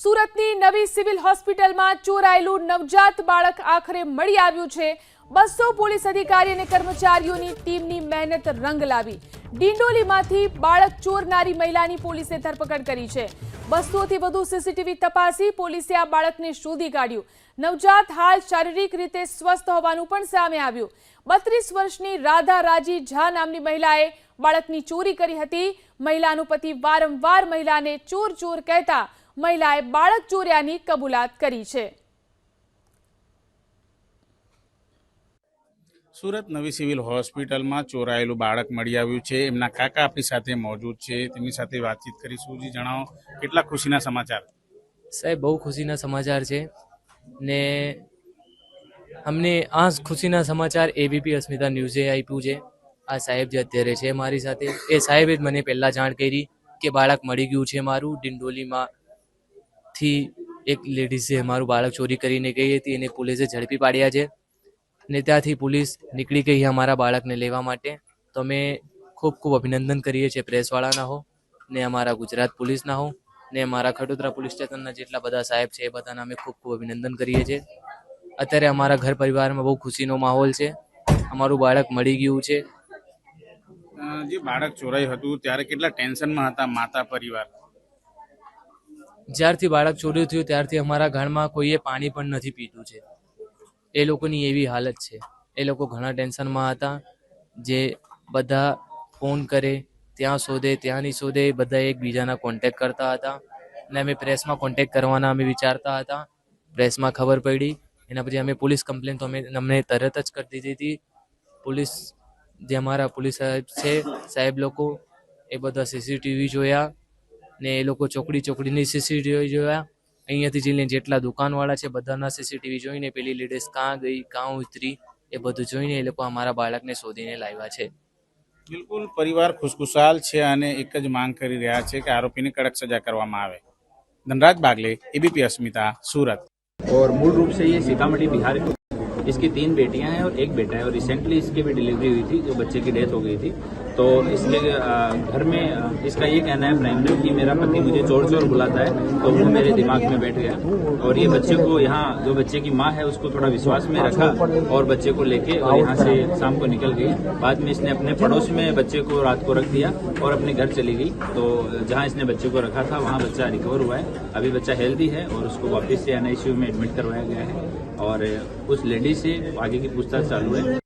સુરતની નવી સિવિલ હોસ્પિટલમાં ચોરાયેલું નવજાત બાળક આખરે મળી આવ્યું છે। 200 પોલીસ અધિકારી અને કર્મચારીઓની ટીમની મહેનત રંગ લાવી। ડિંડોલીમાંથી બાળક ચોરનારી મહિલાની પોલીસે ધરપકડ કરી છે। 200 થી વધુ સીસીટીવી તપાસી પોલીસે આ બાળકને શોધી કાઢ્યું। નવજાત હાલ શારીરિક રીતે સ્વસ્થ હોવાનું પણ સામે આવ્યું। 32 વર્ષની રાધા રાજી ઝા નામની મહિલાએ બાળકની ચોરી કરી હતી। મહિલાનો પતિ વારંવાર મહિલાને ચોર ચોર કહેતા મહિલાએ બાળક ચોર્યાની કબૂલાત કરી છે। સુરત નવી સિવિલ હોસ્પિટલમાં ચોરાયેલું બાળક મળી આવ્યું છે। એમના કાકા આપણી સાથે મોજૂદ છે, તેમની સાથે વાતચીત કરીશું। જી જણાવો, કેટલા ખુશીના સમાચાર? સાહેબ, બહુ ખુશીના સમાચાર છે ને અમને આ ખુશીના સમાચાર એબીપી અસ્મિતા ન્યૂઝે આપ્યું છે। આ સાહેબ જે અત્યારે છે મારી સાથે, એ સાહેબે જ મને પહેલાં જાણ કરી કે બાળક મળી ગયું છે મારું। ડિંડોલીમાંથી એક લેડીઝે મારું બાળક ચોરી કરીને ગઈ હતી, એને પોલીસે ઝડપી પાડ્યા છે ને ત્યાંથી પોલીસ નીકળી ગઈ અમારા બાળકને લેવા માટે। તો અમે ખૂબ ખૂબ અભિનંદન કરીએ છીએ પ્રેસવાળાના હો ને અમારા ગુજરાત પોલીસના હો ને અમારા ખડોદરા પોલીસ સ્ટેશનના જેટલા બધા સાહેબ છે એ બધાના અમે ખૂબ ખૂબ અભિનંદન કરીએ છીએ। અત્યારે અમારા ઘર પરિવારમાં બહુ ખુશીનો માહોલ છે। અમારું બાળક મળી ગયું છે। જે બાળક ચોરાયું હતું ત્યારે કેટલા ટેન્શનમાં હતા માતા પરિવાર? જ્યારથી બાળક ચોર્યું થયું ત્યારથી અમારા ઘરમાં કોઈએ પાણી પણ નથી પીધું છે। એ લોકોની એવી હાલત છે। એ લોકો ઘણા ટેન્શનમાં હતા। જે બધા ફોન કરે, ત્યાં શોધે, ત્યાં નહીં શોધે, બધા એકબીજાના કોન્ટેક્ટ કરતા હતા અને અમે પ્રેસમાં કોન્ટેક્ટ કરવાના અમે વિચારતા હતા। પ્રેસમાં ખબર પડી એના પછી અમે પોલીસ કમ્પ્લેન તો અમને તરત જ કરી દીધી હતી। પોલીસ જે અમારા પોલીસ સાહેબ છે, સાહેબ લોકો એ બધા સીસીટીવી જોયા ને એ લોકો ચોકડીની સીસીટીવી જોયા। અહીંયાથી જઈને જેટલા દુકાનવાળા છે બધાના સીસીટીવી જોઈને પેલી લેડીઝ કાં ગઈ, કાં ઉતરી, એ બધું જોઈને એ લોકો અમારા બાળકને શોધીને લાવ્યા છે। બિલકુલ, પરિવાર ખુશખુશાલ છે અને એક જ માંગ કરી રહ્યા છે કે આરોપીને કડક સજા કરવામાં આવે। ધનરાજ બાગલે, एबीपी अस्मिता, सूरत। और मूल रूप से ये सीतामढ़ी बिहार की, इसकी 3 बेटियां हैं और 1 बेटा है और रिसेंटली इसकी भी डिलीवरी हुई थी, जो बच्चे की डेथ हो गई थी। तो इसके घर में इसका ये कहना है प्राइमरी कि मेरा पति मुझे चोर चोर बुलाता है, तो वो मेरे दिमाग में बैठ गया और ये बच्चे को यहाँ जो बच्चे की माँ है उसको थोड़ा विश्वास में रखा और बच्चे को लेके और यहाँ से शाम को निकल गई। बाद में इसने अपने पड़ोस में बच्चे को रात को रख दिया और अपने घर चली गई। तो जहाँ इसने बच्चे को रखा था वहाँ बच्चा रिकवर हुआ है। अभी बच्चा हेल्दी है और उसको वापस से NICU में एडमिट करवाया गया है और उस लेडी से आगे की पूछताछ चालू है।